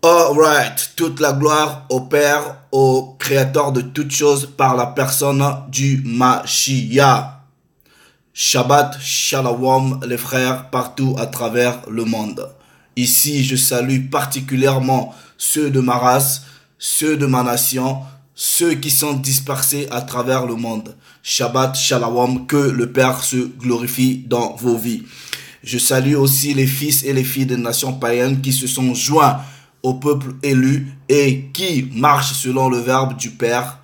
Alright, toute la gloire au Père, au Créateur de toutes choses par la personne du Mashiach. Shabbat Shalom les frères partout à travers le monde. Ici, je salue particulièrement ceux de ma race, ceux de ma nation, ceux qui sont dispersés à travers le monde. Shabbat Shalom, que le Père se glorifie dans vos vies. Je salue aussi les fils et les filles des nations païennes qui se sont joints au peuple élu et qui marchent selon le verbe du Père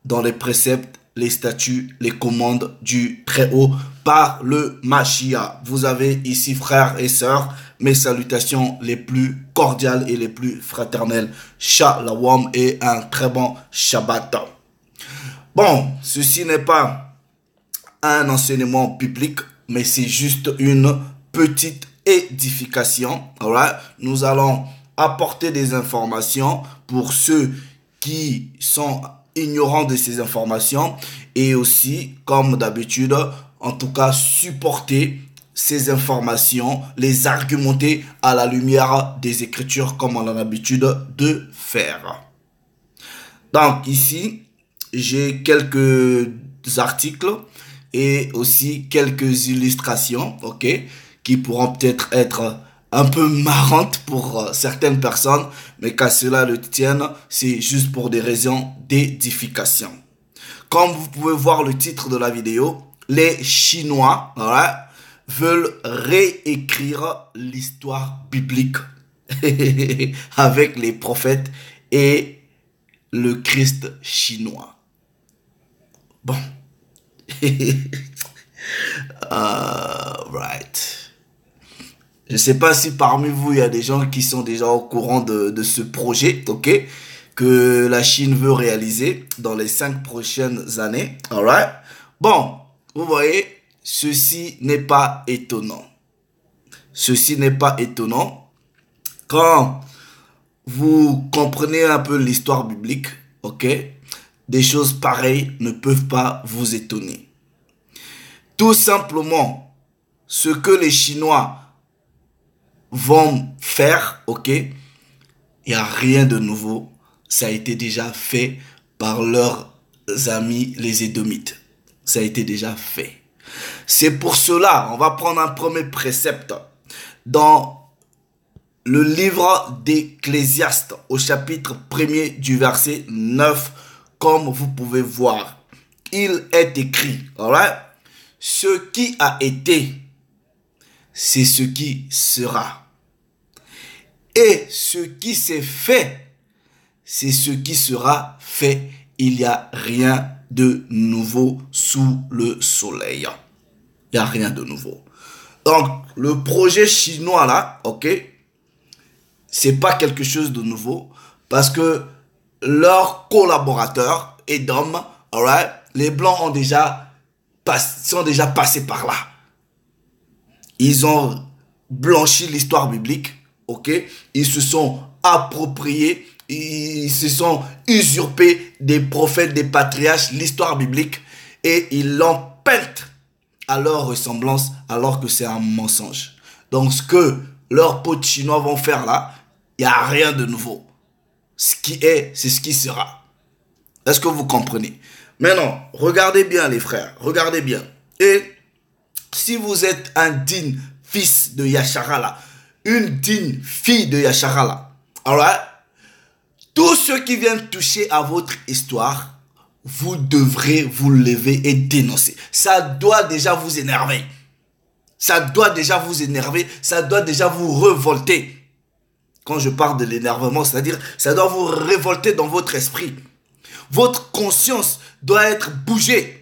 dans les préceptes, les statuts, les commandes du Très-Haut par le Mashiach. Vous avez ici, frères et sœurs, mes salutations les plus cordiales et les plus fraternelles. Shalom et un très bon Shabbat. Bon, ceci n'est pas un enseignement biblique, mais c'est juste une petite édification. Alright? Nous allons apporter des informations pour ceux qui sont ignorants de ces informations et aussi, comme d'habitude, en tout cas, supporter ces informations, les argumenter à la lumière des Écritures comme on a l'habitude de faire. Donc ici, j'ai quelques articles et aussi quelques illustrations, ok, qui pourront peut-être être un peu marrantes pour certaines personnes, mais qu'à cela le tienne, c'est juste pour des raisons d'édification. Comme vous pouvez voir le titre de la vidéo, les Chinois veulent réécrire l'histoire biblique avec les prophètes et le Christ chinois. Bon. Right. Je ne sais pas si parmi vous, il y a des gens qui sont déjà au courant de ce projet, ok, que la Chine veut réaliser dans les 5 prochaines années. Alright. Bon, vous voyez, ceci n'est pas étonnant. Ceci n'est pas étonnant. Quand vous comprenez un peu l'histoire biblique, ok, des choses pareilles ne peuvent pas vous étonner. Tout simplement, ce que les Chinois vont faire, ok, il n'y a rien de nouveau. Ça a été déjà fait par leurs amis les Édomites. Ça a été déjà fait. C'est pour cela, on va prendre un premier précepte dans le livre d'Ecclésiaste au chapitre 1er du verset 9, comme vous pouvez voir. Il est écrit, alright? Ce qui a été, c'est ce qui sera. Et ce qui s'est fait, c'est ce qui sera fait. Il n'y a rien de nouveau sous le soleil. Il n'y a rien de nouveau. Donc, le projet chinois là, ok, c'est pas quelque chose de nouveau parce que leurs collaborateurs, Edom, alright, les Blancs sont déjà passés par là. Ils ont blanchi l'histoire biblique, ok? Ils se sont appropriés, ils se sont usurpés des prophètes, des patriarches, l'histoire biblique, et ils l'ont peinte à leur ressemblance, alors que c'est un mensonge. Donc ce que leurs potes chinois vont faire là, il n'y a rien de nouveau. Ce qui est, c'est ce qui sera. Est-ce que vous comprenez? Maintenant, regardez bien les frères, regardez bien. Et si vous êtes un digne fils de Yasharala, une digne fille de Yasharala, alright, tous ceux qui viennent toucher à votre histoire, vous devrez vous lever et dénoncer. Ça doit déjà vous énerver. Ça doit déjà vous énerver, ça doit déjà vous révolter. Quand je parle de l'énervement, c'est-à-dire ça doit vous révolter dans votre esprit. Votre conscience doit être bougée.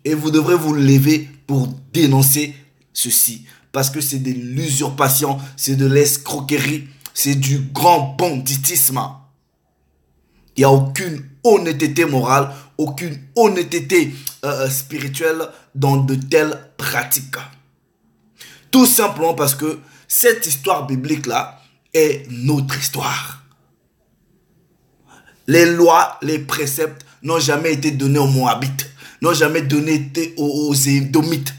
Et vous devrez vous lever pour dénoncer ceci. Parce que c'est de l'usurpation, c'est de l'escroquerie, c'est du grand banditisme. Il n'y a aucune honnêteté morale, aucune honnêteté spirituelle dans de telles pratiques. Tout simplement parce que cette histoire biblique-là est notre histoire. Les lois, les préceptes n'ont jamais été donnés aux Moabites, n'ont jamais été aux Édomites.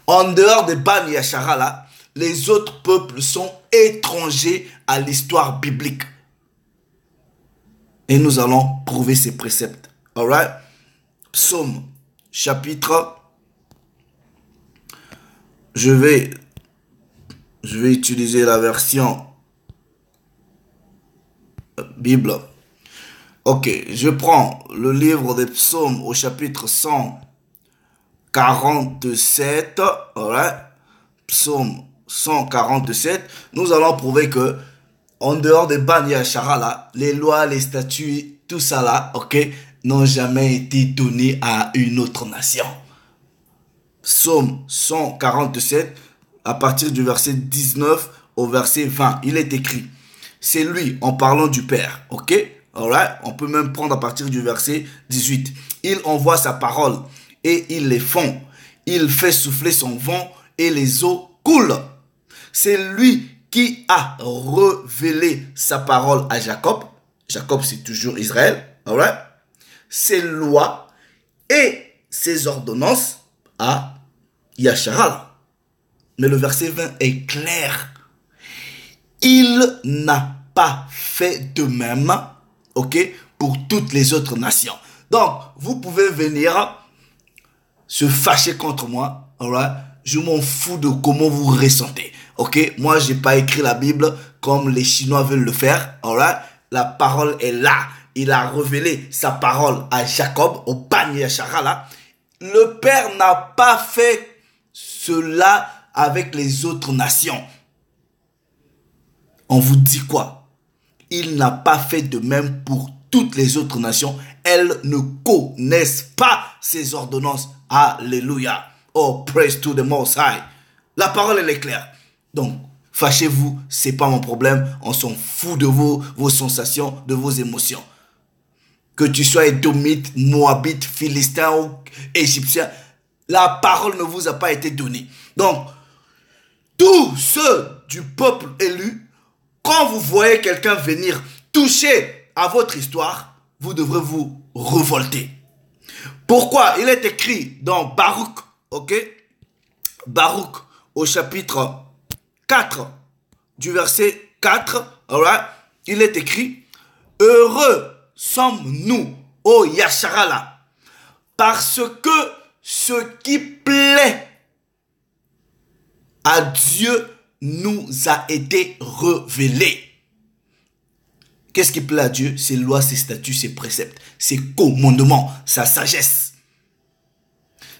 En dehors de Bani Yasharala, les autres peuples sont étrangers à l'histoire biblique. Et nous allons prouver ces préceptes. Alright? Psaume, chapitre. Je vais utiliser la version Bible. Ok, je prends le livre des psaumes au chapitre 147. Alright? Psaume 147. Nous allons prouver que en dehors des Bani Yashara là, les lois, les statuts, tout ça là, ok, n'ont jamais été donnés à une autre nation. Psaume 147, à partir du verset 19 au verset 20, il est écrit, c'est lui en parlant du Père, ok? Alright? On peut même prendre à partir du verset 18. Il envoie sa parole et il les fond. Il fait souffler son vent et les eaux coulent. C'est lui qui a révélé sa parole à Jacob. Jacob, c'est toujours Israël. Alright? Ses lois et ses ordonnances à Yashara. Mais le verset 20 est clair. Il n'a pas fait de même, ok, pour toutes les autres nations. Donc, vous pouvez venir se fâcher contre moi, alright? Je m'en fous de comment vous ressentez, ok? Moi, j'ai pas écrit la Bible comme les Chinois veulent le faire, alright? La parole est là. Il a révélé sa parole à Jacob, au Bani Yashara là. Le Père n'a pas fait cela avec les autres nations. On vous dit quoi? Il n'a pas fait de même pour toutes les autres nations. Elles ne connaissent pas ses ordonnances. Alléluia. Oh, praise to the Most High. La parole, elle est claire. Donc, fâchez-vous, c'est pas mon problème. On s'en fout de vos sensations, de vos émotions. Que tu sois édomite, moabite, philistin ou égyptien, la parole ne vous a pas été donnée. Donc, tous ceux du peuple élu, quand vous voyez quelqu'un venir toucher à votre histoire, vous devrez vous révolter. Pourquoi? Il est écrit dans Baruch, ok? Baruch au chapitre 4, du verset 4, alright? Il est écrit, heureux sommes-nous, ô Yasharala, parce que ce qui plaît à Dieu nous a été révélé. Qu'est-ce qui plaît à Dieu? Ses lois, ses statuts, ses préceptes, ses commandements, sa sagesse.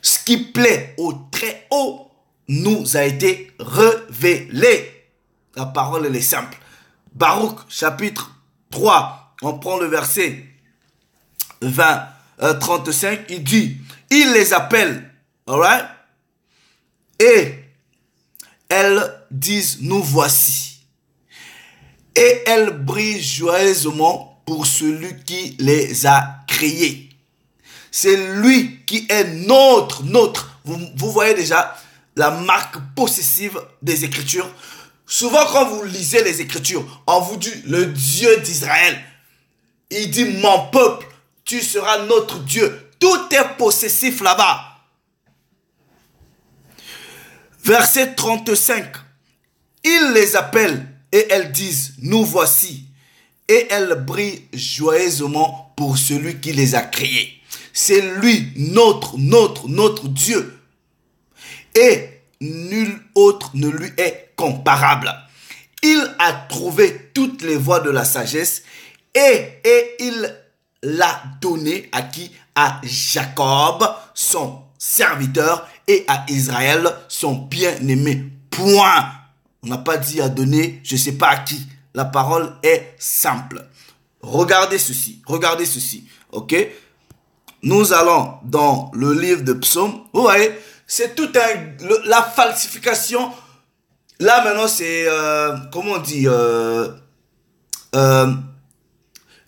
Ce qui plaît au très haut nous a été révélé. La parole, elle est simple. Baruch, chapitre 3, on prend le verset 35, il dit, il les appelle, alright? Et elles disent, nous voici. Et elles brillent joyeusement pour celui qui les a créés. C'est lui qui est notre. Vous voyez déjà la marque possessive des Écritures. Souvent quand vous lisez les Écritures, on vous dit le Dieu d'Israël. Il dit mon peuple, tu seras notre Dieu. Tout est possessif là-bas. Verset 35. Il les appelle et elles disent, nous voici. Et elles brillent joyeusement pour celui qui les a créés. C'est lui, notre Dieu. Et nul autre ne lui est comparable. Il a trouvé toutes les voies de la sagesse et il l'a donné à qui? À Jacob, son serviteur, et à Israël, son bien-aimé. Point. On n'a pas dit à donner, je ne sais pas à qui. La parole est simple. Regardez ceci, ok? Nous allons dans le livre de Psaume. Vous voyez, c'est tout la falsification. Là maintenant c'est, comment on dit,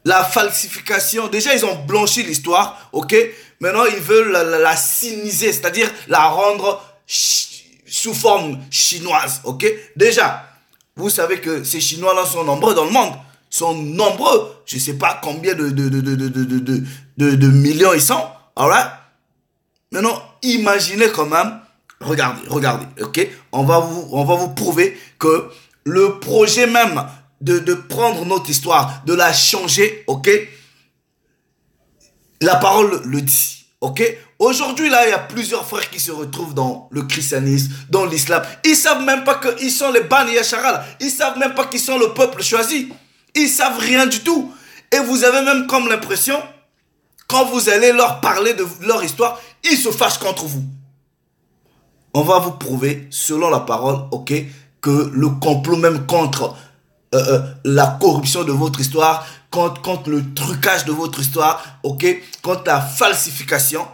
la falsification. Déjà ils ont blanchi l'histoire, ok? Maintenant ils veulent la siniser, c'est-à-dire la rendre sous forme chinoise, ok? Déjà, vous savez que ces Chinois-là sont nombreux dans le monde. Sont nombreux. Je ne sais pas combien de millions ils sont. Alright? Maintenant, imaginez quand même. Regardez, ok? On va vous prouver que le projet même de prendre notre histoire, de la changer, ok? La parole le dit, ok? Aujourd'hui, là, il y a plusieurs frères qui se retrouvent dans le christianisme, dans l'islam. Ils savent même pas qu'ils sont les Bani Yashara. Ils savent même pas qu'ils sont le peuple choisi. Ils savent rien du tout. Et vous avez même comme l'impression, quand vous allez leur parler de leur histoire, ils se fâchent contre vous. On va vous prouver, selon la parole, ok, que le complot même contre la corruption de votre histoire, contre le trucage de votre histoire, ok, contre la falsification,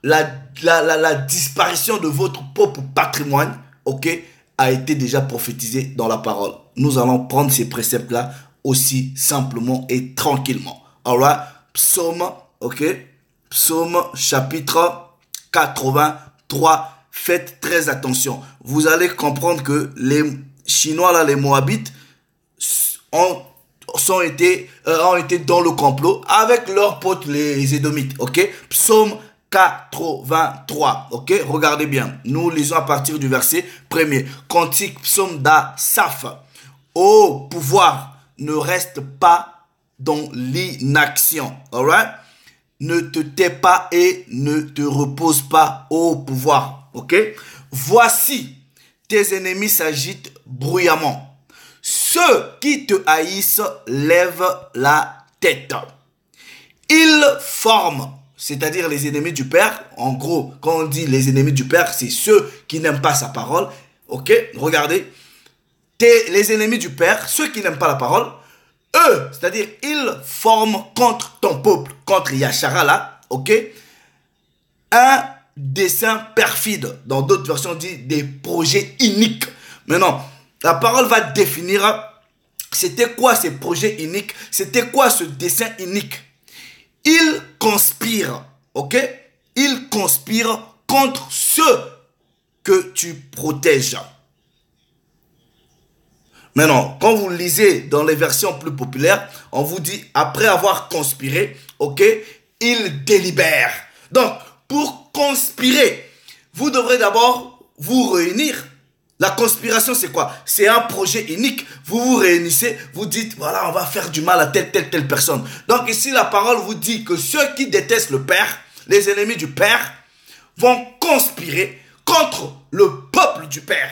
la disparition de votre propre patrimoine, ok, a été déjà prophétisé dans la parole. Nous allons prendre ces préceptes-là aussi simplement et tranquillement. Alright, psaume, ok, psaume chapitre 83. Faites très attention. Vous allez comprendre que les Chinois, là, les Moabites, ont été dans le complot avec leurs potes, les Édomites. Ok? Psaume 83. Ok? Regardez bien. Nous lisons à partir du verset 1er. Cantique, psaume d'Asaph. Ô pouvoir, ne reste pas dans l'inaction. Alright? Ne te tais pas et ne te repose pas, ô pouvoir. Ok? Voici, tes ennemis s'agitent bruyamment. Ceux qui te haïssent lèvent la tête. Ils forment, c'est-à-dire les ennemis du Père. En gros, quand on dit les ennemis du Père, c'est ceux qui n'aiment pas sa parole. Ok? Regardez. Les ennemis du Père, ceux qui n'aiment pas la parole, eux, c'est-à-dire ils forment contre ton peuple, contre Yashara là, ok? Un dessein perfide. Dans d'autres versions, on dit des projets iniques. Maintenant, la parole va définir c'était quoi ces projets iniques, c'était quoi ce dessein inique. Ils conspirent, ok? Ils conspirent contre ceux que tu protèges. Maintenant, quand vous lisez dans les versions plus populaires, on vous dit, après avoir conspiré, ok, ils délibèrent. Donc, pour conspirer, vous devrez d'abord vous réunir. La conspiration, c'est quoi? C'est un projet unique. Vous vous réunissez, vous dites, voilà, on va faire du mal à telle personne. Donc ici, la parole vous dit que ceux qui détestent le Père, les ennemis du Père, vont conspirer contre le peuple du Père.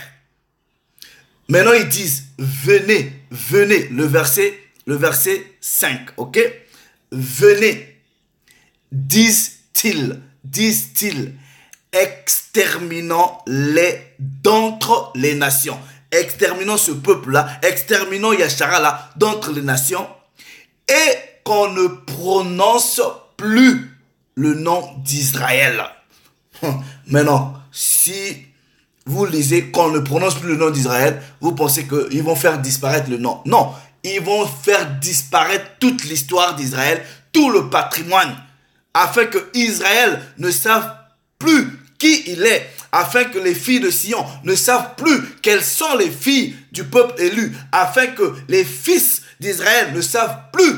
Maintenant, ils disent, venez, le verset 5, ok? Venez, disent-ils, exterminons-les d'entre les nations. Exterminons ce peuple-là, exterminons Yashara là d'entre les nations, et qu'on ne prononce plus le nom d'Israël. Maintenant, si vous lisez qu'on ne prononce plus le nom d'Israël, vous pensez qu'ils vont faire disparaître le nom. Non, ils vont faire disparaître toute l'histoire d'Israël, tout le patrimoine, afin que Israël ne sache plus qui il est, afin que les filles de Sion ne savent plus quelles sont les filles du peuple élu, afin que les fils d'Israël ne savent plus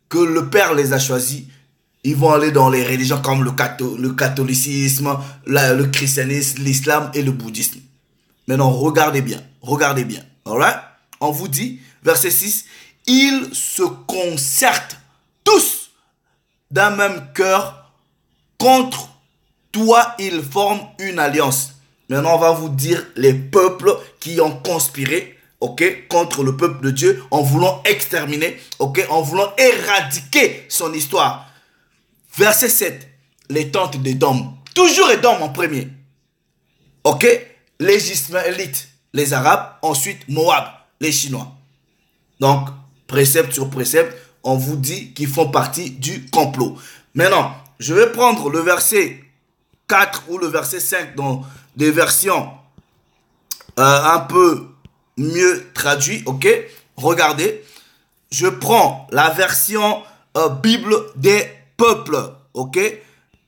que le Père les a choisis. Ils vont aller dans les religions comme le catholicisme, le christianisme, l'islam et le bouddhisme. Maintenant, regardez bien. Alright? On vous dit, verset 6, ils se concertent tous d'un même cœur contre toi, ils forment une alliance. Maintenant, on va vous dire les peuples qui ont conspiré, ok, contre le peuple de Dieu en voulant exterminer, ok, en voulant éradiquer son histoire. Verset 7, les tentes d'Édom. Toujours Édom en premier. Ok, les Ismaélites, les Arabes, ensuite Moab, les Chinois. Donc, précepte sur précepte, on vous dit qu'ils font partie du complot. Maintenant, je vais prendre le verset 4 ou le verset 5 dans des versions un peu mieux traduites, ok? Regardez, je prends la version Bible des peuples, ok?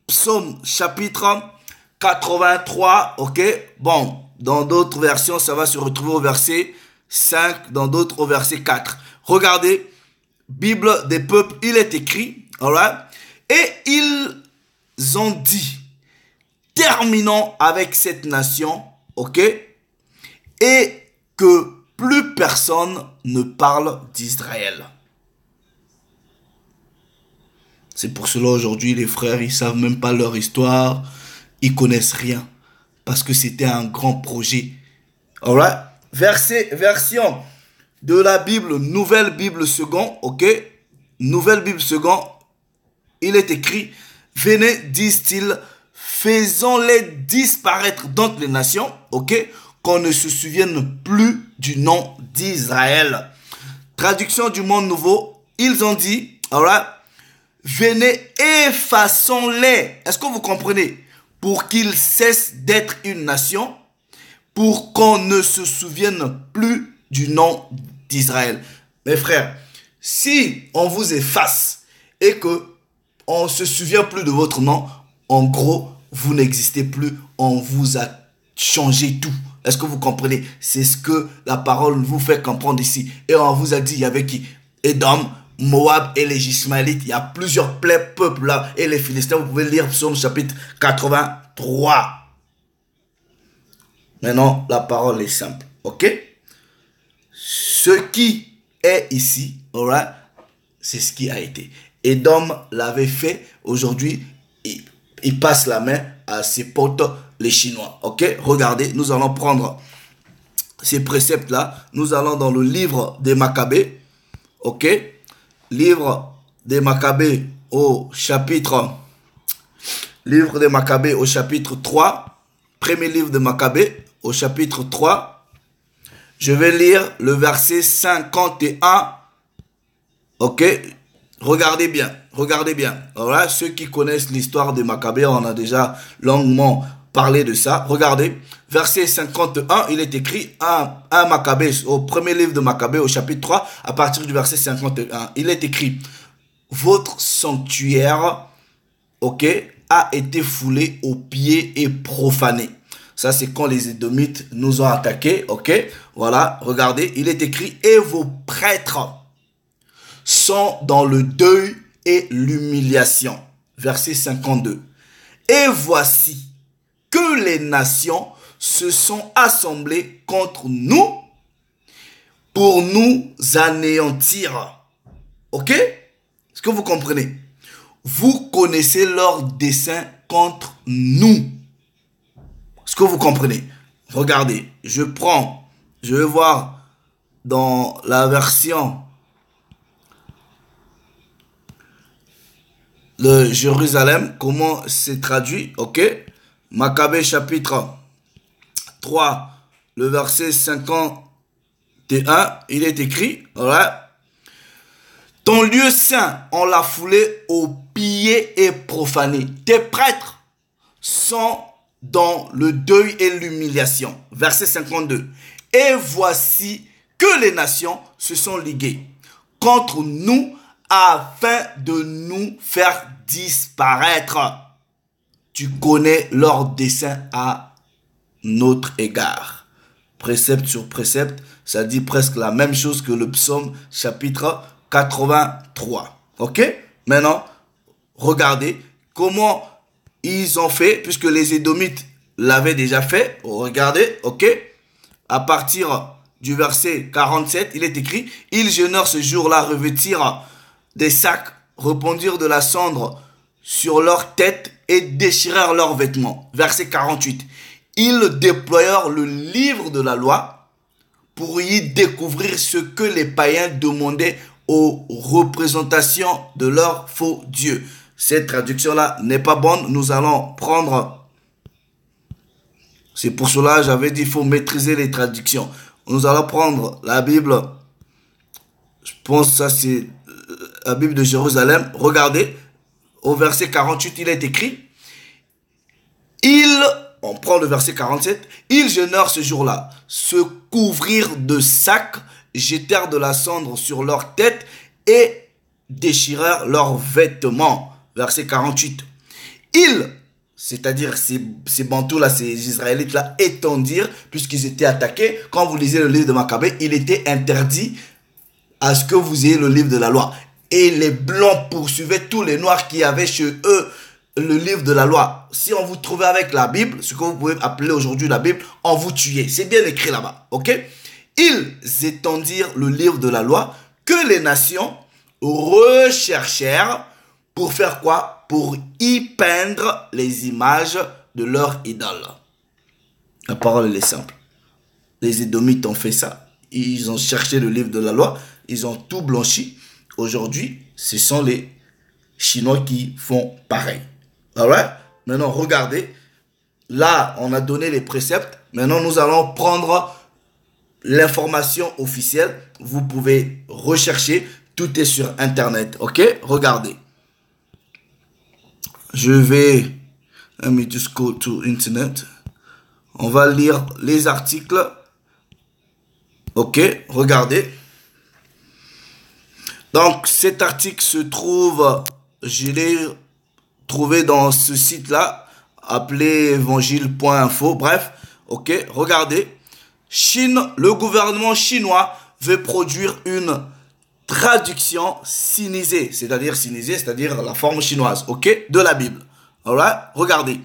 Psaume chapitre 83, ok? Bon, dans d'autres versions, ça va se retrouver au verset 5, dans d'autres au verset 4. Regardez, Bible des peuples, il est écrit, alright? Et ils ont dit, terminons avec cette nation, ok? Et que plus personne ne parle d'Israël. C'est pour cela aujourd'hui les frères, ils savent même pas leur histoire, ils connaissent rien. Parce que c'était un grand projet. Alright? Version de la Bible, Nouvelle Bible Second, ok? Nouvelle Bible Second, il est écrit, venez, disent-ils, faisons-les disparaître d'entre les nations, ok? Qu'on ne se souvienne plus du nom d'Israël. Traduction du Monde Nouveau, ils ont dit, alright? Venez, effaçons-les. Est-ce que vous comprenez? Pour qu'ils cessent d'être une nation, pour qu'on ne se souvienne plus du nom d'Israël. Mes frères, si on vous efface et que on ne se souvient plus de votre nom, en gros, vous n'existez plus, on vous a changé tout. Est-ce que vous comprenez? C'est ce que la parole vous fait comprendre ici. Et on vous a dit, il y avait qui? Édom, Moab et les Ismaélites. Il y a plusieurs peuples là. Et les Philistins, vous pouvez lire Psaume chapitre 83. Maintenant, la parole est simple. Ok? Ce qui est ici, alright, c'est ce qui a été. Édom l'avait fait. Aujourd'hui, il passe la main à ses potes, les Chinois. Ok? Regardez, nous allons prendre ces préceptes-là. Nous allons dans le livre des Maccabées. Ok? Livre des Maccabées au chapitre... Livre des Maccabées au chapitre 3. Premier livre de Maccabées au chapitre 3. Je vais lire le verset 51. Ok? Regardez bien. Regardez bien. Alors là, ceux qui connaissent l'histoire des Maccabées, on a déjà longuement parlé de ça. Regardez. Verset 51, il est écrit un Maccabée, au premier livre de Maccabée, au chapitre 3, à partir du verset 51. Il est écrit, votre sanctuaire, ok, a été foulé aux pieds et profané. Ça, c'est quand les Édomites nous ont attaqués, ok. Voilà, regardez, il est écrit, et vos prêtres sont dans le deuil et l'humiliation. Verset 52. Et voici que les nations se sont assemblées contre nous pour nous anéantir. Ok? Est-ce que vous comprenez? Vous connaissez leurs desseins contre nous. Est-ce que vous comprenez? Regardez, je vais voir dans la version de Jérusalem, comment c'est traduit, ok? Maccabée chapitre 3, le verset 51, il est écrit, voilà. Ton lieu saint, on l'a foulé aux pieds et profané. Tes prêtres sont dans le deuil et l'humiliation. Verset 52. Et voici que les nations se sont liguées contre nous afin de nous faire disparaître. Tu connais leurs desseins à notre égard. Précepte sur précepte, ça dit presque la même chose que le psaume chapitre 83. Ok? Maintenant, regardez comment ils ont fait, puisque les Édomites l'avaient déjà fait. Regardez, ok? À partir du verset 47, il est écrit, ils jeûnèrent ce jour-là, revêtirent des sacs, répandirent de la cendre sur leur tête et déchirèrent leurs vêtements. Verset 48. Ils déployèrent le livre de la loi pour y découvrir ce que les païens demandaient aux représentations de leurs faux dieux. Cette traduction-là n'est pas bonne. Nous allons prendre... C'est pour cela que j'avais dit qu'il faut maîtriser les traductions. Nous allons prendre la Bible. Je pense que ça c'est la Bible de Jérusalem. Regardez. Au verset 48, il est écrit. On prend le verset 47. Ils jeûnèrent ce jour-là, se couvrirent de sacs, jetèrent de la cendre sur leur tête et déchirèrent leurs vêtements. Verset 48. Ils, c'est-à-dire ces bantous-là, ces Israélites-là, étendirent, puisqu'ils étaient attaqués. Quand vous lisez le livre de Maccabée, il était interdit à ce que vous ayez le livre de la loi. Et les blancs poursuivaient tous les noirs qui avaient chez eux le livre de la loi. Si on vous trouvait avec la Bible, ce que vous pouvez appeler aujourd'hui la Bible, on vous tuait. C'est bien écrit là-bas, ok? Ils étendirent le livre de la loi que les nations recherchèrent pour faire quoi? Pour y peindre les images de leurs idoles. La parole est simple. Les Édomites ont fait ça. Ils ont cherché le livre de la loi. Ils ont tout blanchi. Aujourd'hui, ce sont les Chinois qui font pareil. Alright? Maintenant, regardez. Là, on a donné les préceptes. Maintenant, nous allons prendre l'information officielle. Vous pouvez rechercher. Tout est sur Internet. Ok? Regardez. Je vais... Let me just go to Internet. On va lire les articles. Ok? Regardez. Donc, cet article se trouve... Je l'ai trouvé dans ce site-là. Appelé évangile.info. Bref. Ok? Regardez. Chine, le gouvernement chinois veut produire une traduction sinisée, c'est-à-dire la forme chinoise, ok, de la Bible. Alright, regardez.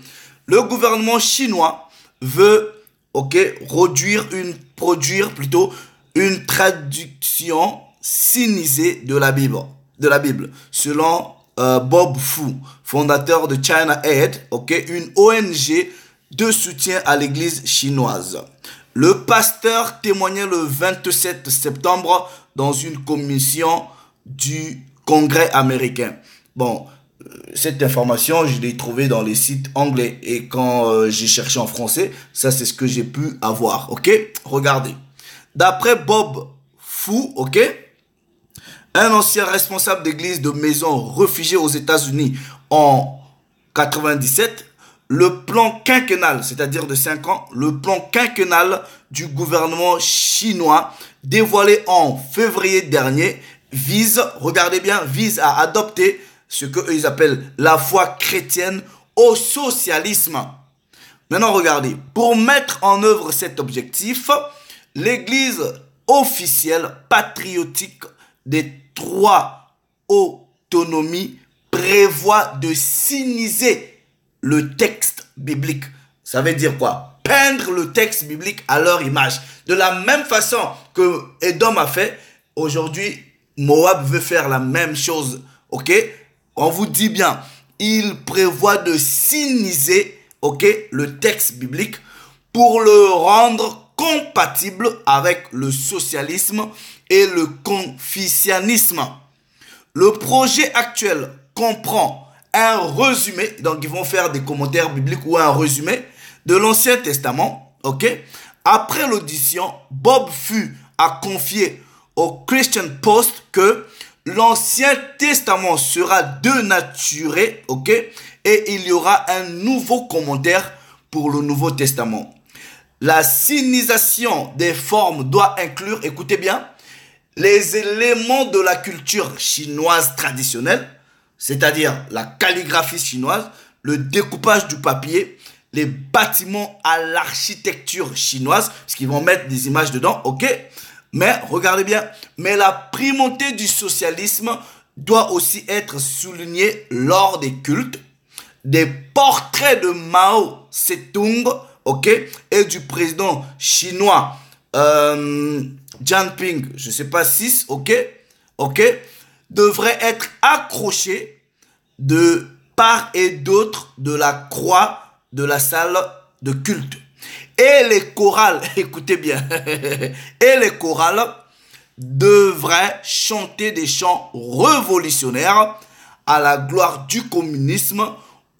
Le gouvernement chinois veut, ok, produire plutôt une traduction sinisée de la Bible, selon Bob Fu, fondateur de China Aid, ok, une ONG de soutien à l'église chinoise. Le pasteur témoignait le 27 septembre dans une commission du Congrès américain. Bon, cette information, je l'ai trouvée dans les sites anglais. Et quand j'ai cherché en français, ça c'est ce que j'ai pu avoir. Ok? Regardez. D'après Bob Fu, ok? Un ancien responsable d'église de maison réfugié aux États-Unis en 97, le plan quinquennal, c'est-à-dire de 5 ans, le plan quinquennal du gouvernement chinois dévoilé en février dernier vise, regardez bien, vise à adopter ce qu'ils appellent la foi chrétienne au socialisme. Maintenant, regardez, pour mettre en œuvre cet objectif, l'église officielle patriotique des 3 autonomies prévoit de siniser le texte biblique. Ça veut dire quoi? Peindre le texte biblique à leur image. De la même façon que Édom a fait, aujourd'hui, Moab veut faire la même chose. Ok? On vous dit bien, il prévoit de siniser, ok, le texte biblique pour le rendre compatible avec le socialisme et le confucianisme. Le projet actuel comprend un résumé, donc ils vont faire des commentaires bibliques ou un résumé de l'Ancien Testament, ok? Après l'audition, Bob Fu a confié au Christian Post que l'Ancien Testament sera dénaturé, ok? Et il y aura un nouveau commentaire pour le Nouveau Testament. La sinisation des formes doit inclure, écoutez bien, les éléments de la culture chinoise traditionnelle, c'est-à-dire la calligraphie chinoise, le découpage du papier, les bâtiments à l'architecture chinoise, parce qu'ils vont mettre des images dedans, ok? Mais, regardez bien, mais la primauté du socialisme doit aussi être soulignée lors des cultes, des portraits de Mao Zedong, ok? Et du président chinois, Jinping, je sais pas, 6, ok? Ok? Devrait être accroché de part et d'autre de la croix de la salle de culte. Et les chorales, écoutez bien, et les chorales devraient chanter des chants révolutionnaires à la gloire du communisme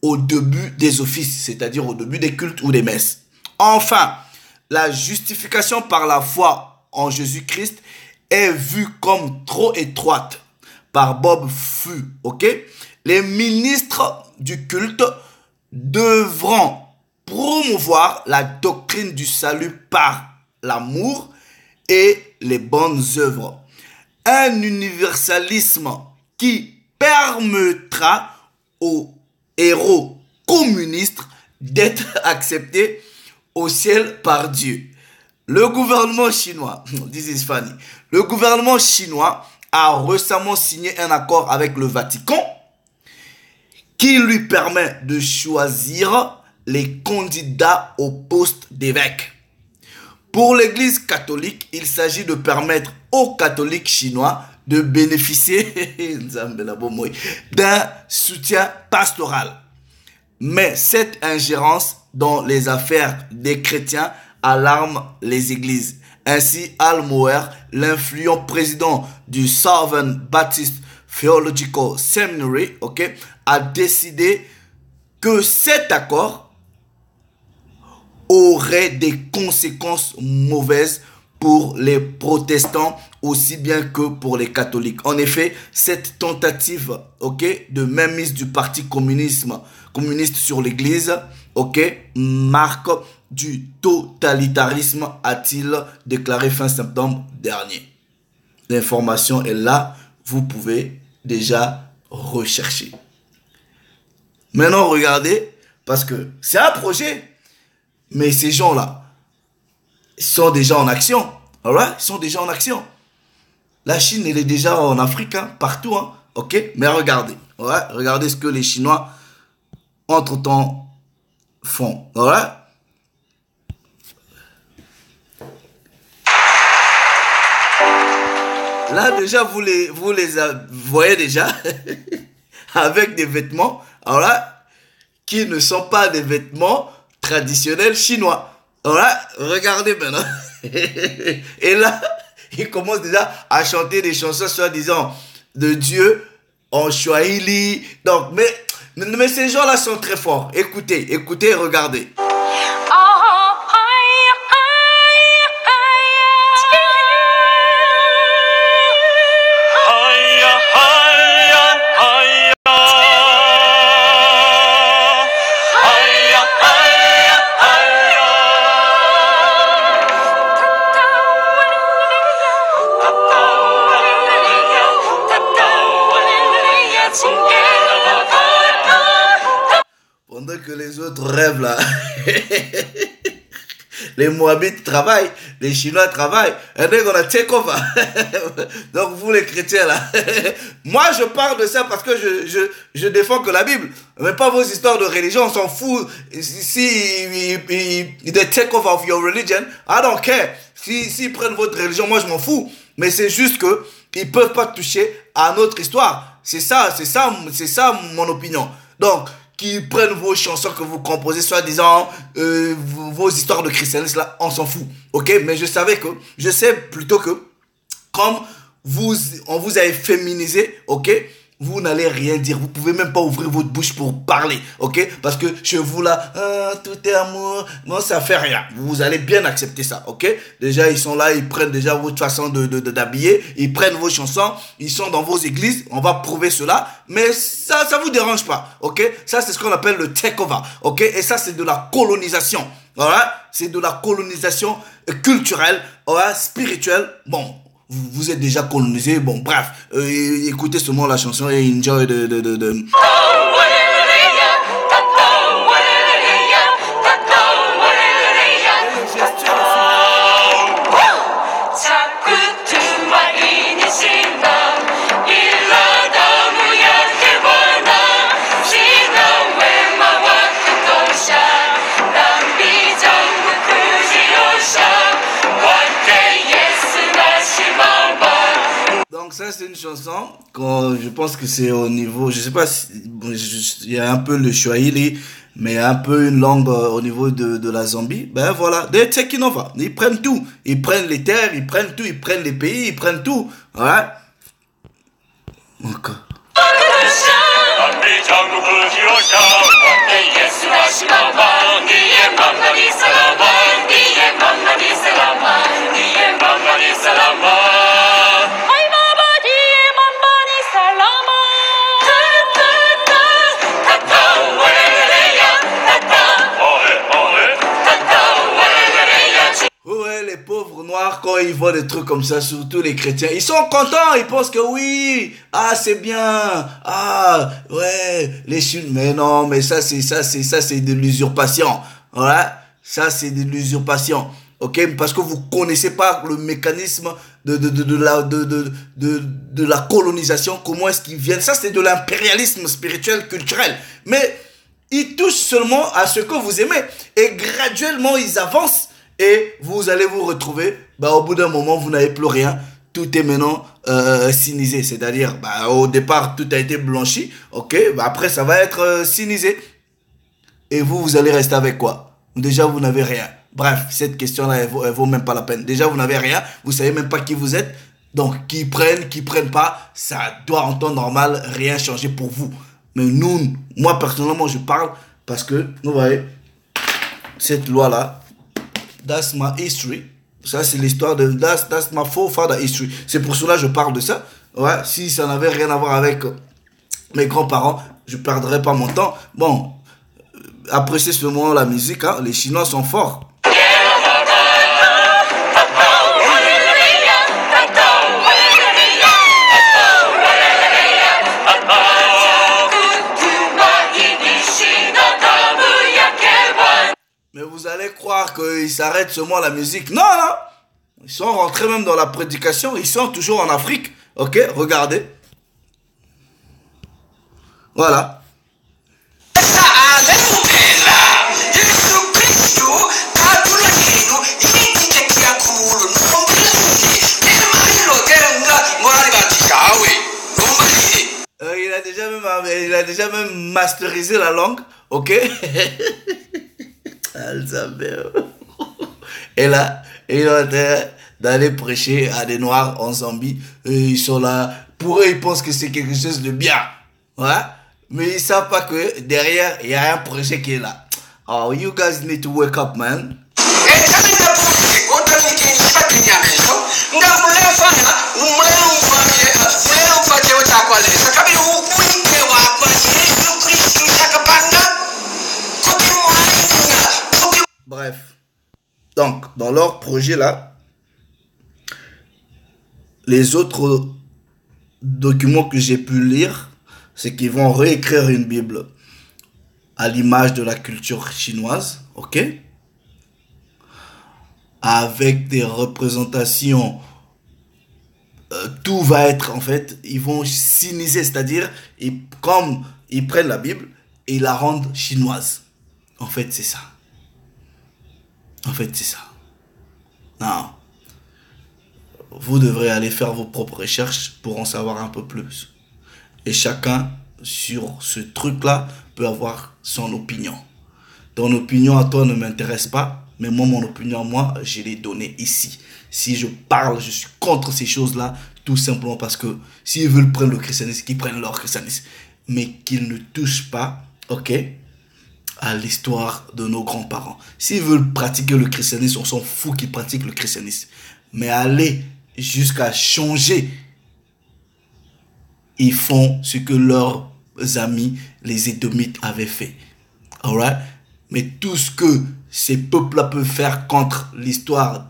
au début des offices, c'est-à-dire au début des cultes ou des messes. Enfin, la justification par la foi en Jésus-Christ est vue comme trop étroite par Bob Fu, ok? Les ministres du culte devront promouvoir la doctrine du salut par l'amour et les bonnes œuvres. Un universalisme qui permettra aux héros communistes d'être acceptés au ciel par Dieu. Le gouvernement chinois, this is funny, le gouvernement chinois a récemment signé un accord avec le Vatican qui lui permet de choisir les candidats au poste d'évêque. Pour l'Église catholique, il s'agit de permettre aux catholiques chinois de bénéficier d'un soutien pastoral. Mais cette ingérence dans les affaires des chrétiens alarme les églises. Ainsi, Al Moer, l'influent président du Southern Baptist Theological Seminary, a décidé que cet accord aurait des conséquences mauvaises pour les protestants aussi bien que pour les catholiques. En effet, cette tentative de mainmise du parti communiste sur l'église marque du totalitarisme, a-t-il déclaré fin septembre dernier. L'information est là, vous pouvez déjà rechercher. Maintenant, regardez, parce que c'est un projet, mais ces gens-là, ils sont déjà en action. Alright? Ils sont déjà en action. La Chine, elle est déjà en Afrique, partout. Mais regardez. Regardez ce que les Chinois, entre-temps, font. Là, déjà, vous les voyez déjà avec des vêtements qui ne sont pas des vêtements traditionnels chinois. Regardez maintenant. Et là, ils commencent déjà à chanter des chansons soi-disant de Dieu en Swahili. Donc, mais ces gens-là sont très forts. Écoutez, regardez. Pendant que les autres rêvent là, les Moabites travaillent, les Chinois travaillent, and they're gonna take over. Donc vous les chrétiens là, moi je parle de ça parce que je défends que la Bible, mais pas vos histoires de religion, on s'en fout. Si they take over of your religion, I don't care. S'ils prennent votre religion, moi je m'en fous. Mais c'est juste que ils peuvent pas toucher à notre histoire. C'est ça mon opinion. Donc, qu'ils prennent vos chansons que vous composez, soi-disant vos histoires de christianisme, là, on s'en fout. Mais je sais plutôt que, comme on vous a féminisé, vous n'allez rien dire. Vous pouvez même pas ouvrir votre bouche pour parler, parce que chez vous là, tout est amour, non, ça fait rien. Vous allez bien accepter ça, Déjà, ils sont là, ils prennent déjà votre façon d'habiller, ils prennent vos chansons, ils sont dans vos églises, on va prouver cela, mais ça vous dérange pas, Ça, c'est ce qu'on appelle le takeover, Et ça, c'est de la colonisation, C'est de la colonisation culturelle, spirituelle, bon. Vous êtes déjà colonisé, bon bref, écoutez seulement la chanson et enjoy de... Donc ça c'est une chanson quand je pense que c'est au niveau, je sais pas si il y a un peu le Swahili, mais un peu une langue au niveau de la Zambie. Ben voilà, they're taking over. Ils prennent tout, ils prennent les terres, ils prennent tout, ils prennent les pays, ils prennent tout. Voilà. Encore. Ouais, les pauvres noirs, quand ils voient des trucs comme ça, surtout les chrétiens, ils sont contents, ils pensent que oui, c'est bien, ouais, les Chinois, mais non, mais ça c'est de l'usurpation, voilà, ça c'est de l'usurpation, parce que vous connaissez pas le mécanisme de la colonisation, comment est-ce qu'ils viennent, ça c'est de l'impérialisme spirituel, culturel, mais ils touchent seulement à ce que vous aimez, et graduellement ils avancent. Et vous allez vous retrouver, au bout d'un moment, vous n'avez plus rien. Tout est maintenant sinisé. C'est-à-dire, au départ, tout a été blanchi. Ok, après, ça va être sinisé. Et vous allez rester avec quoi? Déjà, vous n'avez rien. Bref, cette question-là, elle vaut même pas la peine. Déjà, vous n'avez rien. Vous savez même pas qui vous êtes. Donc, qui prennent pas, ça doit en temps normal rien changer pour vous. Mais moi personnellement, je parle parce que, vous voyez, cette loi-là, that's my history. Ça, c'est l'histoire de, that's my forefather history. C'est pour cela que je parle de ça. Ouais, si ça n'avait rien à voir avec mes grands-parents, je perdrais pas mon temps. Bon, appréciez seulement la musique, hein. Les Chinois sont forts. Mais vous allez croire qu'ils s'arrêtent seulement à la musique. Non, non. Ils sont rentrés même dans la prédication. Ils sont toujours en Afrique. Ok, regardez. Voilà. Il a déjà même masterisé la langue. Ok. Et là, il est en train d'aller prêcher à des Noirs en Zambie. Et ils sont là. Pour eux, ils pensent que c'est quelque chose de bien. Ouais. Mais ils ne savent pas que derrière, il y a un projet qui est là. Oh, you guys need to wake up, man. Bref. Donc, dans leur projet là, les autres documents que j'ai pu lire, c'est qu'ils vont réécrire une Bible à l'image de la culture chinoise, ok? Avec des représentations, tout va être en fait, ils vont siniser, c'est-à-dire, comme ils prennent la Bible et ils la rendent chinoise. En fait, c'est ça. En fait, c'est ça. Non. Vous devrez aller faire vos propres recherches pour en savoir un peu plus. Et chacun, sur ce truc-là, peut avoir son opinion. Ton opinion à toi ne m'intéresse pas, mais moi, mon opinion, moi, je l'ai donnée ici. Si je parle, je suis contre ces choses-là, tout simplement parce que s'ils veulent prendre le christianisme, qu'ils prennent leur christianisme. Mais qu'ils ne touchent pas, ok, à l'histoire de nos grands-parents. S'ils veulent pratiquer le christianisme, on s'en fout qu'ils pratiquent le christianisme. Mais aller jusqu'à changer, ils font ce que leurs amis, les Édomites, avaient fait. Alright? Mais tout ce que ces peuples-là peuvent faire contre l'histoire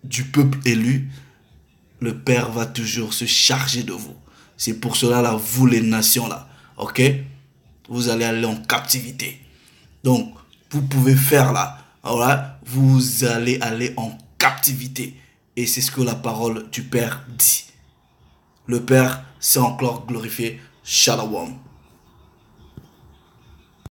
du peuple élu, le Père va toujours se charger de vous. C'est pour cela, là, vous les nations, là, ok? Vous allez aller en captivité. Donc, vous pouvez faire là, alright? Vous allez aller en captivité. Et c'est ce que la parole du Père dit. Le Père s'est encore glorifié. Shalom.